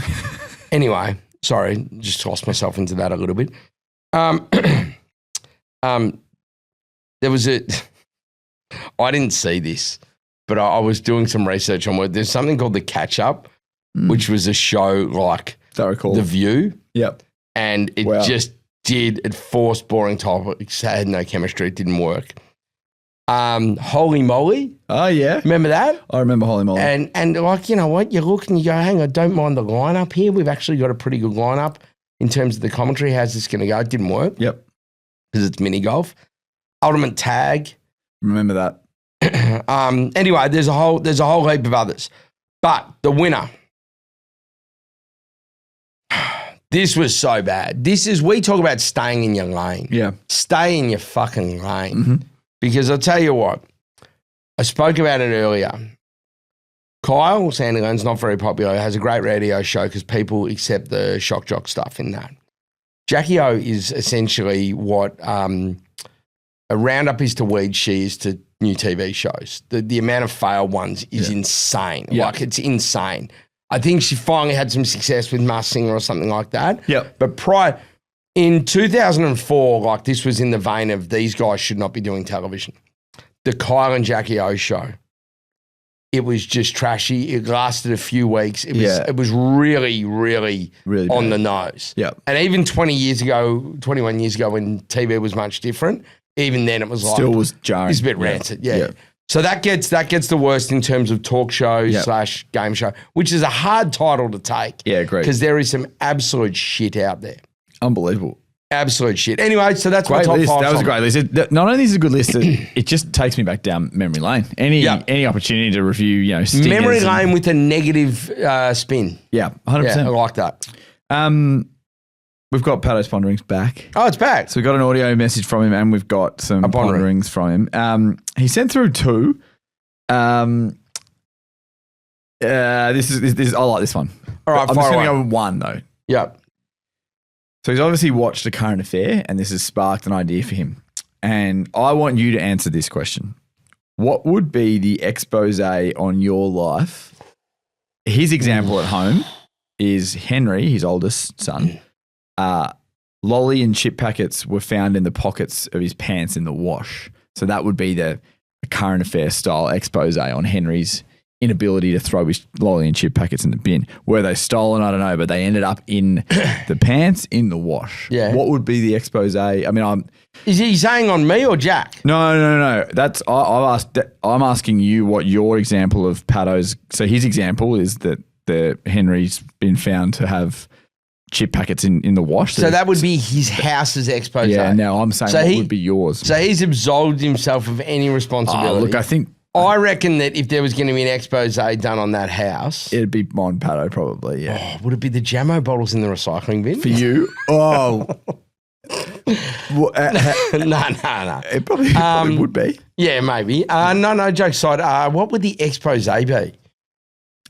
Anyway, sorry, just tossed myself into that a little bit. There was I didn't see this, but I was doing some research on what there's something called The Catch Up, which was a show like The View. Yep. And it it forced boring topics, had no chemistry, it didn't work. Holy Moly. Oh, yeah. Remember that? I remember Holy Moly. And like, you know what, you look and you go, hang on, don't mind the lineup here. We've actually got a pretty good lineup in terms of the commentary. How's this going to go? It didn't work. Yep. Because it's mini golf. Ultimate Tag. Remember that. Anyway, there's a whole heap of others. But the winner, this was so bad. We talk about staying in your lane. Yeah. Stay in your fucking lane. Because I'll tell you what, I spoke about it earlier. Kyle Sandilands, not very popular, has a great radio show because people accept the shock jock stuff in that. Jackie O is essentially what a roundup is to weed, she is to new TV shows. The amount of failed ones is insane. Yeah. Like, it's insane. I think she finally had some success with Masked Singer or something like that. Yeah. But in 2004, like, this was in the vein of these guys should not be doing television. The Kyle and Jackie O show. It was just trashy. It lasted a few weeks. It was really, really on the nose. Yeah. And even 21 years ago, when TV was much different, even then it was like still was jarring. It's a bit rancid. Yeah. So that gets the worst in terms of talk show / game show, which is a hard title to take. Yeah, great. Because there is some absolute shit out there. Unbelievable. Absolute shit. Anyway, so that's my top list. 5. That was a great list. Not only is it a good list, it just takes me back down memory lane. Any opportunity to review, stingers memory lane with a negative spin. Yeah, 100%. Yeah, I like that. We've got Patto's Ponderings back. Oh, it's back. So we've got an audio message from him, and we've got some Ponderings from him. He sent through 2. This is I like this one. All right, I'm just going to go with 1 though. Yep. So he's obviously watched a current affair, and this has sparked an idea for him. And I want you to answer this question. What would be the expose on your life? His example at home is Henry, his oldest son. Lolly and chip packets were found in the pockets of his pants in the wash. So that would be the current affair style expose on Henry's inability to throw his lolly and chip packets in the bin. Were they stolen? I don't know, but they ended up in the pants in the wash. Yeah. What would be the expose? I mean, Is he saying on me or Jack? No. That's I'm asking you what your example of Patto's. So his example is that the Henry's been found to have chip packets in the wash. So that would be his house's expose. Yeah. Now I'm saying what would be yours. So he's absolved himself of any responsibility. Look, I reckon that if there was going to be an expose done on that house, it'd be mine, Patto, probably. Yeah. Would it be the Jamo bottles in the recycling bin for you? Oh. No. It probably would be. Yeah, maybe. No, joke aside. What would the expose be?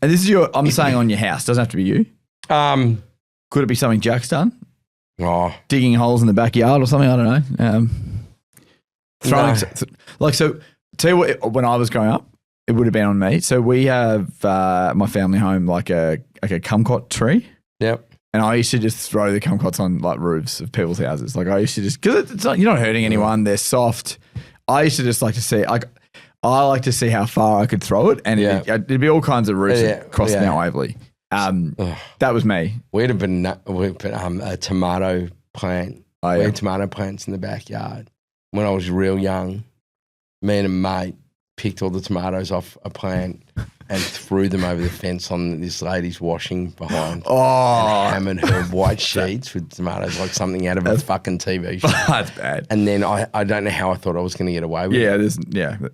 And this is I'm saying on your house. Doesn't have to be you. Could it be something Jack's done? Oh. Digging holes in the backyard or something? I don't know. Throwing tell you what, when I was growing up, it would have been on me. So we have my family home like a kumquat tree. Yep. And I used to just throw the kumquats on like roofs of people's houses. Like I used to just, because it's not, you're not hurting anyone. They're soft. I used to just like to see, I like to see how far I could throw it. And it'd be all kinds of roofs across Mount Waverley. That was me. We'd have been a tomato plant. We had tomato plants in the backyard. When I was real young, me and a mate picked all the tomatoes off a plant and threw them over the fence on this lady's washing behind. Oh. And hammered her white sheets with tomatoes like something out of a fucking TV show. That's bad. And then I don't know how I thought I was going to get away with it.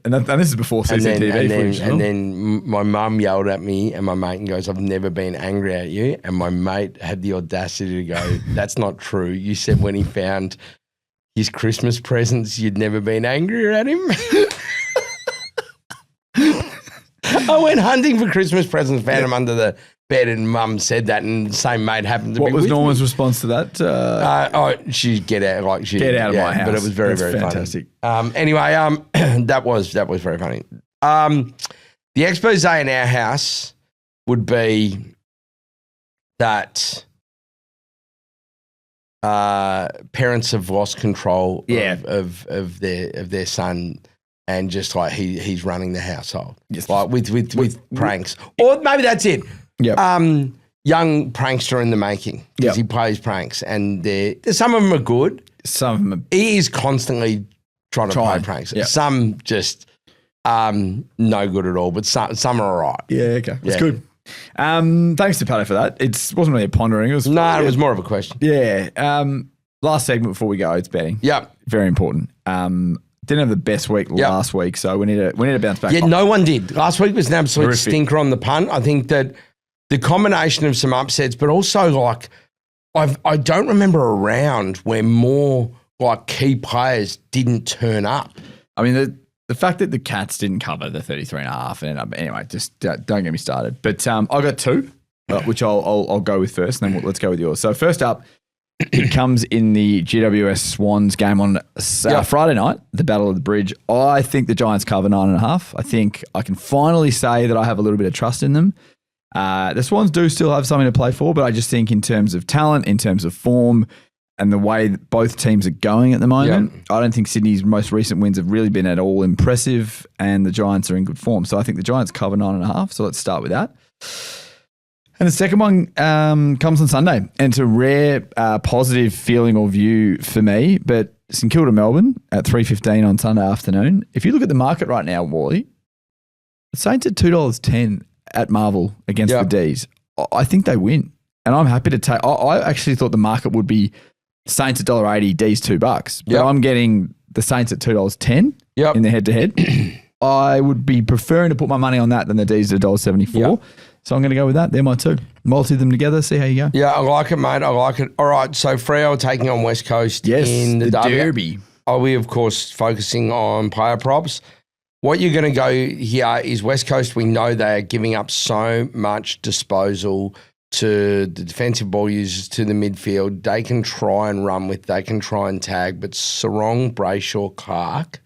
And this is before CCTV footage. And then my mum yelled at me and my mate and goes, I've never been angry at you. And my mate had the audacity to go, that's not true. You said when he found his Christmas presents, you'd never been angry at him. I went hunting for Christmas presents, found them under the bed, and Mum said that, and the same mate happened to be with me. What was Norma's response to that? She'd get out, get out of my house. But it was very, very fantastic. Funny. Anyway, that was very funny. The expose in our house would be that parents have lost control of their son. And just like he's running the household, like with pranks, or maybe that's it. Yeah, young prankster in the making because he plays pranks, and some of them are good. Some of them he is constantly trying to play pranks. Yep. Some just no good at all, but some are all right. Yeah, okay, that's good. Thanks to Patto for that. It wasn't really a pondering. It was more of a question. Yeah. Last segment before we go, it's betting. Yep, very important. didn't have the best week last week, so we need to bounce back. Yeah, no one did. Last week was an absolute stinker on the punt. I think that the combination of some upsets, but also like I don't remember a round where more like key players didn't turn up. I mean, the fact that the Cats didn't cover the 33.5, and anyway, just don't get me started. But I got two, which I'll go with first, and then let's go with yours. So first up, it comes in the GWS Swans game on Friday night, the Battle of the Bridge. I think the Giants cover 9.5. I think I can finally say that I have a little bit of trust in them. The Swans do still have something to play for, but I just think in terms of talent, in terms of form, and the way that both teams are going at the moment, I don't think Sydney's most recent wins have really been at all impressive, and the Giants are in good form. So I think the Giants cover 9.5. So let's start with that. And the second one comes on Sunday, and it's a rare positive feeling or view for me, but St Kilda Melbourne at 3:15 on Sunday afternoon. If you look at the market right now, Wally, the Saints at $2.10 at Marvel against the D's. I think they win, and I'm happy to take. I actually thought the market would be Saints at $1.80, D's $2, but I'm getting the Saints at $2.10 in the head-to-head. I would be preferring to put my money on that than the D's at $1.74. So I'm going to go with that. They're my two. Multi them together, see how you go. Yeah, I like it, mate. I like it. All right, so Freo are taking on West Coast in the Derby. Are we, of course, focusing on player props? What you're going to go here is West Coast. We know they are giving up so much disposal to the defensive ball users, to the midfield. They can try and run with, they can try and tag, but Sarong, Brayshaw, Clark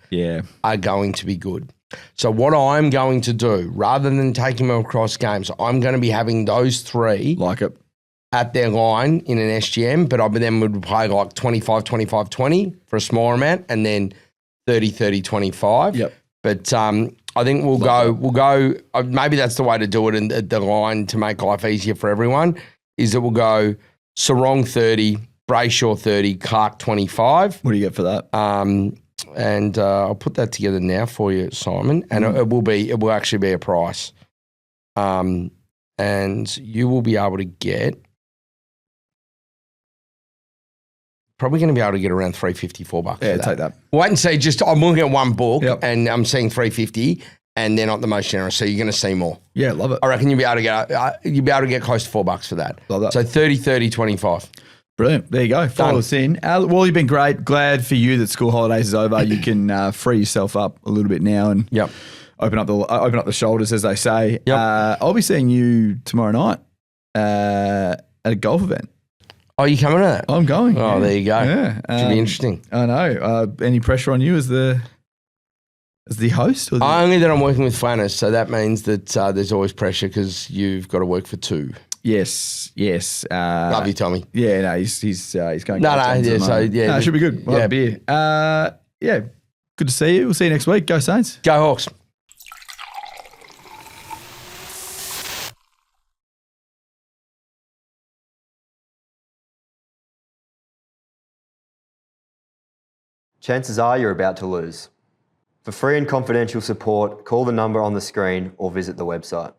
are going to be good. So what I'm going to do, rather than taking them across games, I'm going to be having those three at their line in an SGM, but I then would play like 25, 25, 20 for a smaller amount, and then 30, 30, 25. Yep. But I think we'll go, maybe that's the way to do it, and the line to make life easier for everyone is that we'll go Sarong 30, Brayshaw 30, Clark 25. What do you get for that? And I'll put that together now for you, Simon, and it will actually be a price. And you will be able to get, probably going to be able to get around $354. Yeah, take that. Wait and see. I'm looking at one book and I'm seeing $350, and they're not the most generous, so you're going to see more. Yeah, love it. I reckon you'll be able to get close to $4 for that. Love that. So 30, 30, 25. Brilliant. There you go. Follow us in. Well, you've been great. Glad for you that school holidays is over. You can free yourself up a little bit now and open up the shoulders, as they say. I'll be seeing you tomorrow night at a golf event. Oh, you coming to that? I'm going. Oh, there you go. Yeah. Should be interesting. I know. Any pressure on you as the host? Or Only that I'm working with Flanners, so that means that there's always pressure because you've got to work for two. Yes. Love you, Tommy. Yeah, no, he's going. It should be good. We'll have a beer. Good to see you. We'll see you next week. Go Saints. Go Hawks. Chances are you're about to lose. For free and confidential support, call the number on the screen or visit the website.